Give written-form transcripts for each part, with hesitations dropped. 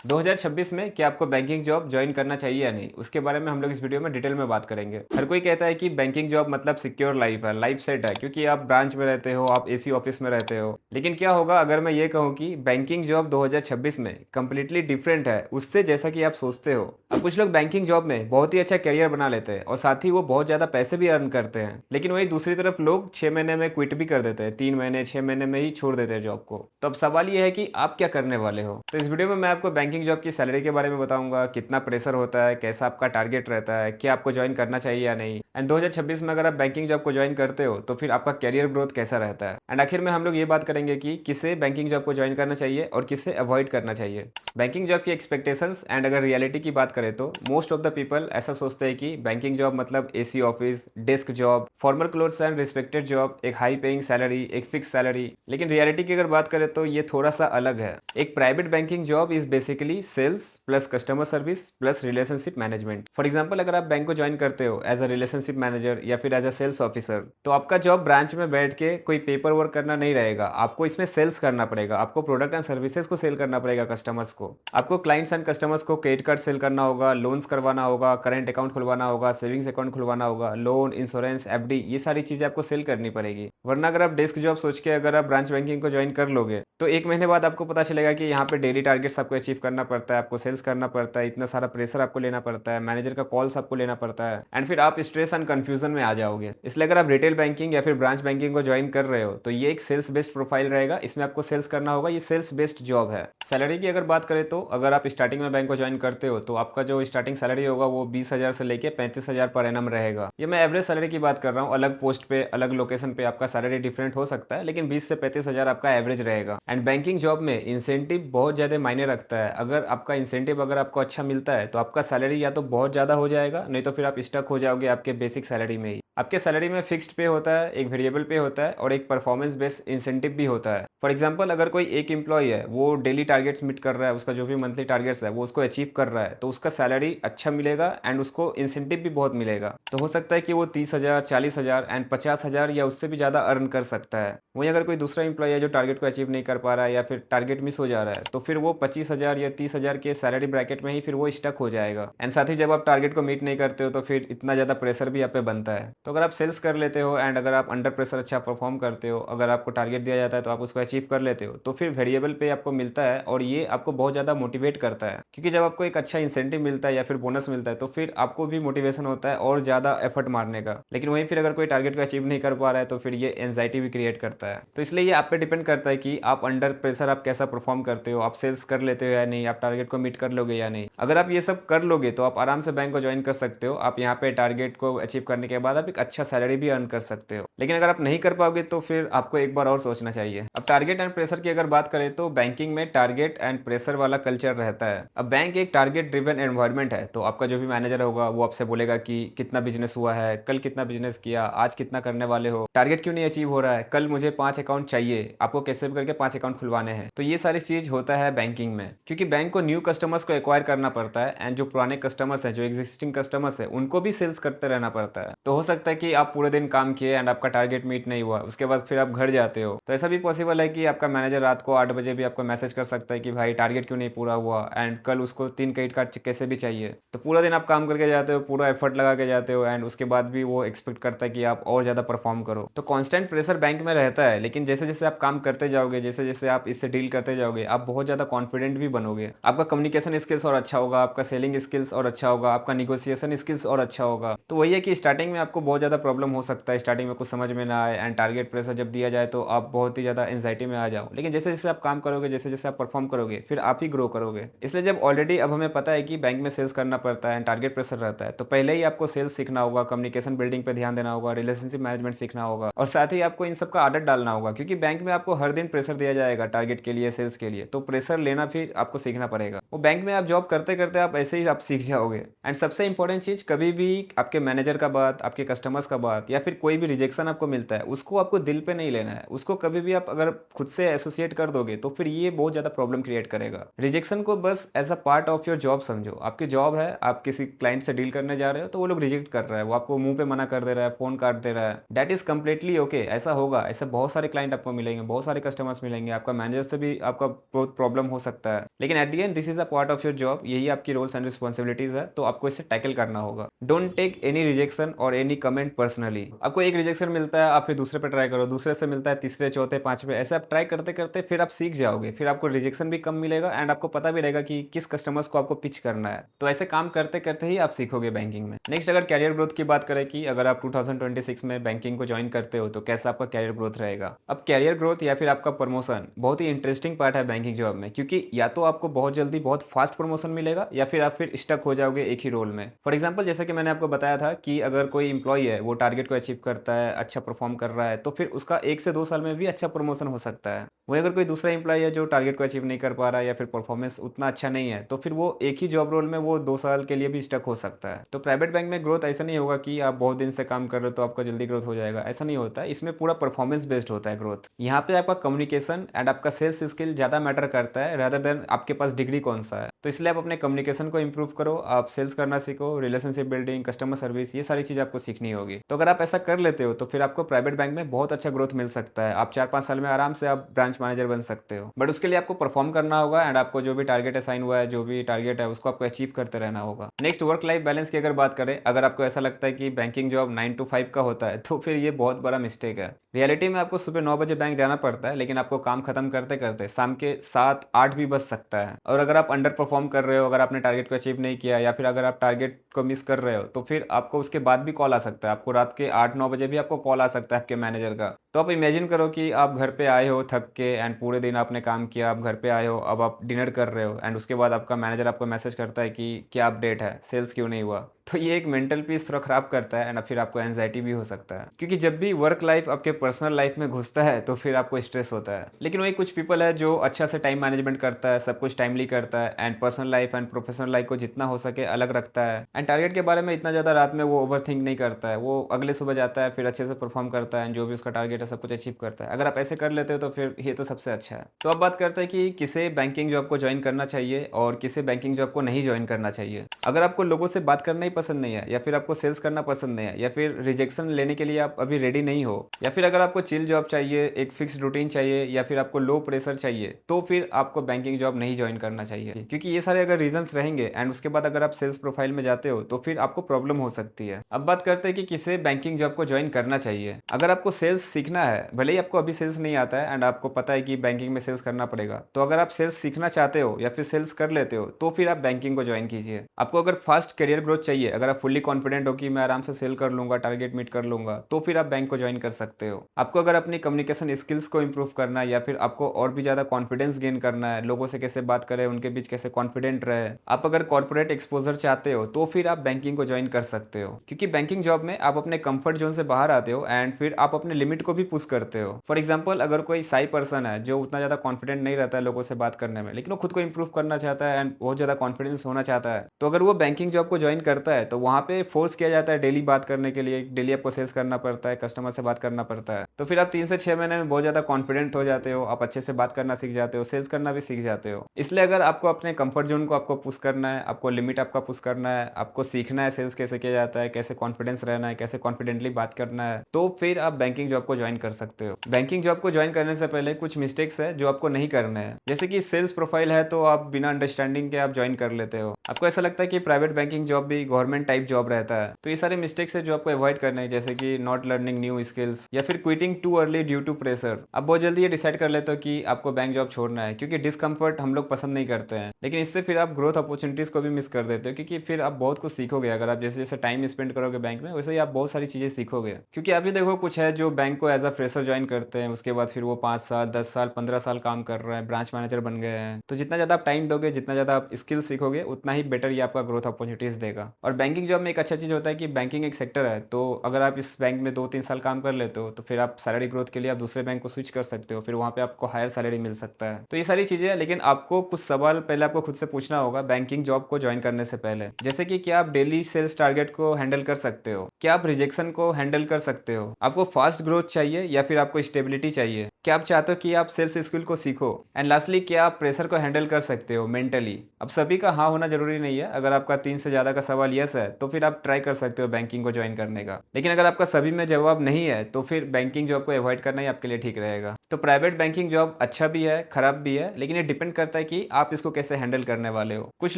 2026 में क्या आपको बैंकिंग जॉब ज्वाइन करना चाहिए या नहीं, उसके बारे में हम लोग इस वीडियो में डिटेल में बात करेंगे। हर कोई कहता है कि बैंकिंग जॉब मतलब सिक्योर लाइफ है, लाइफ सेट है, क्योंकि आप ब्रांच में रहते हो, आप एसी ऑफिस में रहते हो। लेकिन क्या होगा अगर मैं ये कहूँ कि बैंकिंग जॉब 2026 में कंप्लीटली डिफरेंट है उससे, जैसा कि आप सोचते हो। अब कुछ लोग बैंकिंग जॉब में बहुत ही अच्छा करियर बना लेते हैं और साथ ही वो बहुत ज्यादा पैसे भी अर्न करते हैं, लेकिन वही दूसरी तरफ लोग 6 महीने में क्विट भी कर देते हैं, 3 महीने 6 महीने में ही छोड़ देते हैं जॉब को। तो अब सवाल ये है कि आप क्या करने वाले हो। तो इस वीडियो में मैं आपको बैंकिंग जॉब की सैलरी के बारे में बताऊंगा, कितना प्रेशर होता है, कैसा आपका टारगेट रहता है, क्या आपको ज्वाइन करना चाहिए या नहीं। एंड 2026 में अगर आप बैंकिंग जॉब को ज्वाइन करते हो तो फिर आपका कैरियर ग्रोथ कैसा रहता है। एंड आखिर में हम लोग ये बात करेंगे कि किसे बैंकिंग जॉब को ज्वाइन करना चाहिए और किसे अवॉइड करना चाहिए। बैंकिंग जॉब की एक्सपेक्टेशंस एंड अगर रियलिटी की बात करें तो मोस्ट ऑफ द पीपल ऐसा सोचते हैं कि बैंकिंग जॉब मतलब AC office, desk job, formal clothes and respected job, एक हाई पेइंग सैलरी, एक फिक्स सैलरी। लेकिन रियलिटी की अगर बात करें तो ये थोड़ा सा अलग है। एक private banking job is basically sales plus customer service plus relationship management. For example अगर आप बैंक को ज्वाइन करते हो एज अ रिलेशनशिप मैनेजर या फिर एज अ सेल्स ऑफिसर, तो आपका जॉब ब्रांच में बैठ के कोई पेपर वर्क करना नहीं रहेगा। आपको इसमें सेल्स करना पड़ेगा, आपको प्रोडक्ट एंड सर्विसेज को सेल करना पड़ेगा कस्टमर्स को। आपको क्लाइंट्स एंड कस्टमर्स को क्रेडिट कार्ड सेल करना होगा, लोन्स करवाना होगा, करेंट अकाउंट खुलवाना होगा, सेविंग्स अकाउंट खुलवाना होगा, लोन, इंश्योरेंस, एफडी, ये सारी चीजें आपको सेल करनी पड़ेगी। वरना अगर आप डेस्क जॉब सोच के अगर आप ब्रांच बैंकिंग को ज्वाइन कर लोगे तो 1 महीने बाद आपको पता चलेगा कि यहाँ पे डेली टारगेट्स आपको अचीव करना पड़ता है, आपको सेल्स करना पड़ता है, इतना सारा प्रेशर आपको लेना पड़ता है, मैनेजर का कॉल्स आपको लेना पड़ता है, एंड फिर आप स्ट्रेस एंड कंफ्यूजन में आ जाओगे। इसलिए अगर आप रिटेल बैंकिंग या फिर ब्रांच बैंकिंग को ज्वाइन कर रहे हो तो ये एक सेल्स बेस्ड प्रोफाइल रहेगा, इसमें आपको सेल्स करना होगा, ये सेल्स बेस्ड जॉब है। सैलरी की अगर बात करें तो अगर आप स्टार्टिंग में बैंक को ज्वाइन करते हो तो आपका जो स्टार्टिंग सैलरी होगा वो 20,000 से लेके 35,000 पर एनम रहेगा। ये मैं एवरेज सैलरी की बात कर रहा हूँ, अलग पोस्ट पे अलग लोकेशन पे आपका सैलरी डिफरेंट हो सकता है, लेकिन 20 से 35,000 आपका एवरेज रहेगा। एंड बैंकिंग जॉब में इंसेंटिव बहुत ज्यादा मायने रखता है। अगर आपका इंसेंटिव अगर आपको अच्छा मिलता है तो आपका सैलरी या तो बहुत ज्यादा हो जाएगा, नहीं तो फिर आप स्टक हो जाओगे आपके बेसिक सैलरी में ही। आपके सैलरी में फिक्स्ड पे होता है, एक वेरिएबल पे होता है और एक परफॉर्मेंस बेस्ड इंसेंटिव भी होता है। फॉर एग्जांपल अगर कोई एक एम्प्लॉय है, वो डेली टारगेट्स मीट कर रहा है, उसका जो भी मंथली टारगेट्स है वो उसको अचीव कर रहा है, तो उसका सैलरी अच्छा मिलेगा एंड उसको इंसेंटिव भी बहुत मिलेगा। तो हो सकता है कि वो 30,000, 40,000 एंड 50,000 या उससे भी ज़्यादा अर्न कर सकता है। वहीं अगर कोई दूसरा एम्प्लॉय है जो टारगेट को अचीव नहीं कर पा रहा है या फिर टारगेट मिस हो जा रहा है, तो फिर वो 25,000 या 30,000 के सैलरी ब्रैकेट में ही फिर वो स्टक हो जाएगा। एंड साथ ही जब आप टारगेट को मीट नहीं करते हो तो फिर इतना ज़्यादा प्रेशर भी आप पे बनता है। तो अगर आप सेल्स कर लेते हो एंड अगर आप अंडर प्रेशर अच्छा परफॉर्म करते हो, अगर आपको टारगेट दिया जाता है तो आप उसको अचीव कर लेते हो, तो फिर वेरिएबल पे आपको मिलता है और ये आपको बहुत ज़्यादा मोटिवेट करता है। क्योंकि जब आपको एक अच्छा इंसेंटिव मिलता है या फिर बोनस मिलता है तो फिर आपको भी मोटिवेशन होता है और ज़्यादा एफर्ट मारने का। लेकिन वहीं फिर अगर कोई टारगेट को अचीव नहीं कर पा रहा है तो फिर ये एंजाइटी भी क्रिएट करता है। तो इसलिए ये आप पे डिपेंड करता है कि आप अंडर प्रेशर आप कैसा परफॉर्म करते हो, आप सेल्स कर लेते हो या नहीं, आप टारगेट को मीट कर लोगे या नहीं। अगर आप ये सब कर लोगे तो आप आराम से बैंक को ज्वाइन कर सकते हो। आप यहाँ पे टारगेट को अचीव करने के बाद आप एक अच्छा सैलरी भी अर्न कर सकते हो। लेकिन अगर आप नहीं कर पाओगे तो फिर आपको एक बार और सोचना चाहिए। अब टारगेट एंड प्रेशर की अगर बात करें तो बैंकिंग में टारगेट एंड प्रेशर वाला कल्चर रहता है। अब बैंक एक टारगेट ड्रिवन एनवायरनमेंट है, तो आपका जो भी मैनेजर होगा वो आपसे बोलेगा कि कितना बिजनेस हुआ है, कल कितना बिजनेस किया, आज कितना करने वाले हो, टारगेट क्यों नहीं अचीव हो रहा है, कल मुझे 5 अकाउंट चाहिए, आपको कैसे भी करके 5 अकाउंट खुलवाने हैं। तो ये सारी चीज होता है बैंकिंग में, क्योंकि बैंक को न्यू कस्टमर्स को एक्वायर करना पड़ता है एंड जो पुराने कस्टमर्स हैं, जो एग्जिस्टिंग कस्टमर्स है, उनको भी सेल्स करते रहना पड़ता है। तो हो सकता है कि आप पूरे दिन काम किए एंड आपका टारगेट मीट नहीं हुआ, उसके बाद फिर आप घर जाते हो, तो ऐसा भी पॉसिबल है कि आपका मैनेजर रात को 8 बजे भी आपको मैसेज कर सकता है कि भाई टारगेट क्यों नहीं पूरा हुआ एंड कल उसको 3 क्रेडिट कार्ड कैसे भी चाहिए। तो पूरा दिन आप काम करके जाते हो, पूरा एफर्ट लगा के जाते हो एंड उसके बाद भी वो एक्सपेक्ट करता है कि आप और ज्यादा परफॉर्म करो। तो कांस्टेंट प्रेशर बैंक में रहता है, लेकिन जैसे जैसे आप काम करते जाओगे, जैसे जैसे आप इससे डील करते जाओगे, आप बहुत ज्यादा कॉन्फिडेंट भी बनोगे। आपका कम्युनिकेशन स्किल्स और अच्छा होगा, आपका सेलिंग स्किल्स और अच्छा होगा, आपका निगोसिएशन स्किल्स और अच्छा होगा। तो वही है कि स्टार्टिंग में आपको बहुत ज्यादा प्रॉब्लम हो सकता है, स्टार्टिंग में कुछ समझ में ना आए एंड टारगेट प्रेशर जब दिया जाए तो आप बहुत ही ज्यादा एंजाइटी में आ जाओ। लेकिन जैसे जैसे आप काम करोगे, जैसे जैसे आप परफॉर्म करोगे, फिर आप ही ग्रो करोगे। इसलिए जब ऑलरेडी अब हमें पता है कि बैंक में सेल्स करना पड़ता है, टारगेट प्रेशर रहता है, तो पहले ही आपको सेल्स सीखना होगा, कम्युनिकेशन बिल्डिंग पे ध्यान देना होगा, रिलेशनशिप मैनेजमेंट सीखना होगा और साथ ही आपको इन सब का आदत डालना होगा। क्योंकि बैंक में आपको हर दिन प्रेशर दिया जाएगा टारगेट के लिए, सेल्स के लिए, तो प्रेशर लेना फिर आपको सीखना पड़ेगा। वो बैंक में आप जॉब करते करते आप ऐसे ही आप सीख जाओगे। एंड सबसे इंपॉर्टेंट चीज, कभी भी आपके मैनेजर का बात, आपके कस्टमर्स का बात या फिर कोई भी रिजेक्शन आपको मिलता है उसको आपको दिल पे नहीं लेना है। उसको कभी भी आप अगर खुद से एसोसिएट कर दोगे तो फिर ये बहुत ज़्यादा प्रॉब्लम क्रिएट करेगा। रिजेक्शन को बस as a part of your job समझो। आपकी जॉब है, आप किसी क्लाइंट से डील करने जा रहे हो तो वो लोग रिजेक्ट कर रहा है, वो आपको मुंह पे मना कर दे रहा है, फ़ोन काट दे रहा है, दैट इज़ कम्प्लीटली ओके। ऐसा होगा, ऐसे बहुत सारे क्लाइंट आपको मिलेंगे, बहुत सारे कस्टमर्स मिलेंगे, आपका मैनेजर से भी आपका बहुत प्रॉब्लम हो सकता है। लेकिन at the end this is a part of your job, यही आपकी रोल्स एंड रिस्पॉन्सिबिलिटीज़ है, तो आपको इसे टैकल करना होगा। डोंट टेक एनी रिजेक्शन और एनी कमेंट पर्सनली। आपको एक रिजेक्शन मिलता है, आप फिर दूसरे पे ट्राई करो, दूसरे से मिलता है तीसरे, चौथे, पांचवे, ऐसे आप ट्राई करते करते फिर आप सीख जाओगे। फिर आपको रिजेक्शन भी कम मिलेगा एंड आपको पता भी रहेगा कि किस कस्टमर्स को आपको पिच करना है। तो ऐसे काम करते करते ही आप सीखोगे बैंकिंग में। नेक्स्ट, अगर कैरियर ग्रोथ की बात करें कि अगर आप 2026 में बैंकिंग को ज्वाइन करते हो तो कैसा आपका कैरियर ग्रोथ रहेगा। अब कैरियर ग्रोथ या फिर आपका प्रमोशन बहुत ही इंटरेस्टिंग पार्ट है बैंकिंग जॉब में, क्योंकि या तो आपको बहुत जल्दी बहुत फास्ट प्रमोशन मिलेगा या फिर आप फिर स्टक हो जाओगे एक ही रोल में। फॉर एग्जाम्पल, जैसे कि मैंने आपको बताया था कि अगर कोई इंप्लॉय है, वो टारगेट को अचीव करता है, अच्छा परफॉर्म कर रहा है, तो फिर उसका 1 से 2 साल में भी अच्छा प्रमोशन हो सकता है। वहीं अगर कोई दूसरा इंप्लॉय है जो टारगेट को अचीव नहीं कर पा रहा है या फिर परफॉर्मेंस उतना अच्छा नहीं है, तो फिर वो एक ही जॉब रोल में वो 2 साल के लिए भी स्टक हो सकता है। तो प्राइवेट बैंक में ग्रोथ ऐसा नहीं होगा कि आप बहुत दिन से काम कर रहे हो तो आपका जल्दी ग्रोथ हो जाएगा, ऐसा नहीं होता है। इसमें पूरा परफॉर्मेंस बेस्ड होता है ग्रोथ। यहाँ पे आपका कम्युनिकेशन एंड आपका सेल्स स्किल ज़्यादा मैटर करता है रादर देन आपके पास डिग्री कौन सा है। तो इसलिए आप अपने कम्युनिकेशन को इंप्रूव करो, आप सेल्स करना सीखो, रिलेशनशिप बिल्डिंग, कस्टमर सर्विस, ये सारी चीज़ आपको सीखनी होगी। तो अगर आप ऐसा कर लेते हो तो फिर आपको प्राइवेट बैंक में बहुत अच्छा ग्रोथ मिल सकता है। आप 4-5 साल में आराम से आप ब्रांच मैनेजर बन सकते हो। बट उसके लिए आपको परफॉर्म करना होगा एंड आपको जो भी टारगेट असाइन हुआ है, जो भी टारगेट है, उसको आपको अचीव करते रहना होगा। नेक्स्ट, वर्क लाइफ बैलेंस की अगर बात करें, अगर आपको ऐसा लगता है कि बैंकिंग जॉब 9 to 5 का होता है तो फिर ये बहुत बड़ा मिस्टेक है। रियलिटी में आपको सुबह 9 बजे बैंक जाना पड़ता है, लेकिन आपको काम खत्म करते करते शाम के 7-8 भी बज सकता है। और अगर आप अंडर परफॉर्म कर रहे हो, अगर आपने टारगेट को अचीव नहीं किया या फिर अगर आप टारगेट को मिस कर रहे हो, तो फिर आपको उसके बाद भी कॉल आ सकता है। आपको रात के 8-9 बजे भी आपको कॉल आ सकता है आपके मैनेजर का। तो आप इमेजिन करो कि आप घर पे आए हो थक के एंड पूरे दिन आपने काम किया, आप घर पे आए हो, अब आप डिनर कर रहे हो एंड उसके बाद आपका मैनेजर आपको मैसेज करता है कि क्या अपडेट है, सेल्स क्यों नहीं हुआ। तो ये एक मेंटल पीस थोड़ा खराब करता है एंड फिर आपको एंजाइटी भी हो सकता है, क्योंकि जब भी वर्क लाइफ आपके पर्सनल लाइफ में घुसता है तो फिर आपको स्ट्रेस होता है। लेकिन वही कुछ पीपल है जो अच्छा से टाइम मैनेजमेंट करता है, सब कुछ टाइमली करता है and personal life and professional life को जितना हो सके अलग रखता है एंड टारगेट के बारे में इतना ज़्यादा रात में वो ओवर थिंक नहीं करता है। वो अगले सुबह जाता है, फिर अच्छे से परफॉर्म करता है एंड जो भी उसका टारगेट है सब कुछ अचीव करता है। अगर आप ऐसे कर लेते हो तो फिर ये तो सबसे अच्छा है। तो अब बात करते हैं कि किसे बैंकिंग जॉब को ज्वाइन करना चाहिए और किसे बैंकिंग जॉब को नहीं ज्वाइन करना चाहिए। अगर आपको लोगों से बात करना ही पसंद नहीं है या फिर आपको सेल्स करना पसंद नहीं है या फिर रिजेक्शन लेने के लिए आप अभी रेडी नहीं हो या फिर अगर आपको चिल जॉब चाहिए, एक फिक्स रूटीन चाहिए या फिर आपको लो प्रेशर चाहिए, तो फिर आपको बैंकिंग जॉब नहीं ज्वाइन करना चाहिए। क्योंकि ये सारे अगर रीजंस रहेंगे एंड उसके बाद अगर आप सेल्स प्रोफाइल में जाते हो तो फिर आपको प्रॉब्लम हो सकती है। अब बात करते हैं कि किसे बैंकिंग जॉब को ज्वाइन करना चाहिए। अगर आपको सेल्स सीखना है, भले ही आपको अभी सेल्स नहीं आता है एंड आपको पता है कि बैंकिंग में सेल्स करना पड़ेगा, तो अगर आप सेल्स सीखना चाहते हो या फिर सेल्स कर लेते हो तो फिर आप बैंकिंग को ज्वाइन कीजिए। आपको अगर फास्ट करियर ग्रोथ चाहिए, अगर आप फुल्ली कॉन्फिडेंट हो कि मैं आराम से सेल कर लूंगा, टारगेट मीट कर लूंगा, तो फिर आप बैंक को ज्वाइन कर सकते हो। आपको अगर अपनी कम्युनिकेशन स्किल्स को इंप्रूव करना है या फिर आपको और भी ज्यादा कॉन्फिडेंस गेन करना है, लोगों से कैसे बात करें, उनके बीच कैसे कॉन्फिडेंट रहे, आप अगर कॉर्पोरेट एक्सपोजर चाहते हो तो फिर आप बैंकिंग को ज्वाइन कर सकते हो। क्योंकि बैंकिंग जॉब में आप अपने कंफर्ट जोन से बाहर आते हो एंड फिर आप अपने लिमिट को भी पुश करते हो। फॉर एग्जाम्पल, अगर कोई साई पर्सन है जो उतना ज्यादा कॉन्फिडेंट नहीं रहता है लोगों से बात करने में, लेकिन वो खुद को इंप्रूव करना चाहता है एंड बहुत ज्यादा कॉन्फिडेंस होना चाहता है, तो अगर वो बैंकिंग जॉब को ज्वाइन करता है तो वहाँ पे फोर्स किया जाता है डेली बात करने के लिए, डेली आपको सेल्स करना पड़ता है, कस्टमर से बात करना पड़ता है। तो फिर आप 3 से 6 महीने में बहुत ज़्यादा कॉन्फिडेंट हो जाते हो, आप अच्छे से बात करना सीख जाते हो, सेल्स करना भी सीख जाते हो। इसलिए अगर आपको अपने कंफर्ट जोन को आपको पुश करना है, आपको लिमिट आपका पुश करना है, आपको सीखना है सेल्स कैसे किया जाता है, कैसे कॉन्फिडेंस रहना है, कैसे कॉन्फिडेंटली बात करना है, तो फिर आप बैंकिंग जॉब को ज्वाइन कर सकते हो। बैंकिंग जॉब को ज्वाइन करने से पहले कुछ मिस्टेक्स है जो आपको नहीं करने हैं। जैसे कि सेल्स प्रोफाइल है तो आप बिना अंडरस्टैंडिंग के आप ज्वाइन कर लेते हो। आपको ऐसा लगता है कि प्राइवेट बैंकिंग जॉब भी गवर्नमेंट टाइप जॉब रहता है, तो ये सारे मिस्टेक्स है जो आपको अवॉइड करने हैं, जैसे कि नॉट लर्निंग न्यू स्किल्स या फिर quitting too early due to pressure. आप बहुत जल्दी ये डिसाइड कर लेते हो कि आपको बैंक जॉब छोड़ना है, क्योंकि डिस्कम्फर्ट हम लोग पसंद नहीं करते हैं। लेकिन इससे फिर आप ग्रोथ अपॉर्चुनिटीज को भी मिस कर देते हो, क्योंकि फिर आप बहुत कुछ सीखोगे। अगर आप जैसे जैसे टाइम स्पेंड करोगे बैंक में, वैसे ही आप बहुत सारी चीजें सीखोगे। क्योंकि अभी देखो, कुछ है जो बैंक को एज अ फ्रेशर ज्वाइन करते हैं, उसके बाद फिर वो 5 साल 10 साल 15 साल काम कर रहा है, ब्रांच मैनेजर बन गए हैं। तो जितना ज्यादा आप टाइम दोगे, जितना ज्यादा आप स्किल सीखोगे, उतना ही बेटर ये आपका आपका ग्रोथ अपॉर्चुनिटीज़ देगा। और बैंकिंग जॉब में एक अच्छा चीज़ होता है कि बैंकिंग एक सेक्टर है, तो अगर आप इस बैंक में 2-3 साल काम कर लेते हो तो फिर आप सैलरी ग्रोथ के लिए आप दूसरे बैंक को स्विच कर सकते हो, फिर वहाँ पे आपको हायर सैलरी मिल सकता है। तो ये सारी चीज़ें हैं, लेकिन आपको कुछ सवाल पहले आपको खुद से पूछना होगा बैंकिंग जॉब को ज्वाइन करने से पहले। जैसे कि क्या आप डेली सेल्स टारगेट को हैंडल कर सकते हो? क्या आप रिजेक्शन को हैंडल कर सकते हो? आपको फास्ट ग्रोथ चाहिए या फिर आपको स्टेबिलिटी चाहिए? क्या आप चाहते हो कि आप सेल्स स्किल को सीखो? एंड लास्टली, क्या आप प्रेशर को हैंडल कर सकते हो मेंटली? अब सभी का हाँ होना जरूरी नहीं है। अगर आपका 3 से ज़्यादा का सवाल यस है तो फिर आप ट्राई कर सकते हो बैंकिंग को ज्वाइन करने का। लेकिन अगर आपका सभी में जवाब नहीं है तो फिर बैंकिंग जॉब को अवॉइड करना ही आपके लिए ठीक रहेगा। तो प्राइवेट बैंकिंग जॉब अच्छा भी है, खराब भी है, लेकिन ये डिपेंड करता है कि आप इसको कैसे हैंडल करने वाले हो। कुछ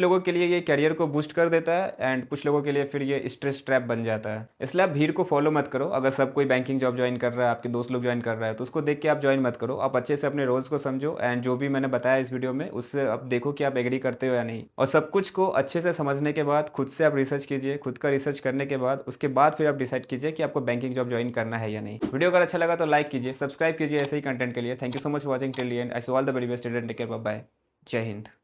लोगों के लिए ये करियर को बूस्ट कर देता है एंड कुछ लोगों के लिए फिर ये स्ट्रेस ट्रैप बन जाता है। इसलिए आप भीड़ को फॉलो मत करो। अगर सब कोई बैंकिंग जॉब ज्वाइन कर रहा है, आपके दोस्त लोग ज्वाइन कर रहा है, तो उसको देख के आप ज्वाइन मत करो। आप अच्छे से अपने रोल्स को समझो एंड जो भी मैंने बताया इस वीडियो में उससे आप देखो कि आप एग्री करते हो या नहीं। और सब कुछ को अच्छे से समझने के बाद खुद से आप रिसर्च कीजिए। खुद का रिसर्च करने के बाद उसके बाद फिर आप डिसाइड कीजिए कि आपको बैंकिंग जॉब ज्वाइन करना है या नहीं। वीडियो अगर अच्छा लगा तो लाइक कीजिए, सब्सक्राइब कीजिए ऐसे ही कंटेंट के लिए। Thank you so much for watching till the end. I wish all the very best. Take care, bye bye, Jai Hind.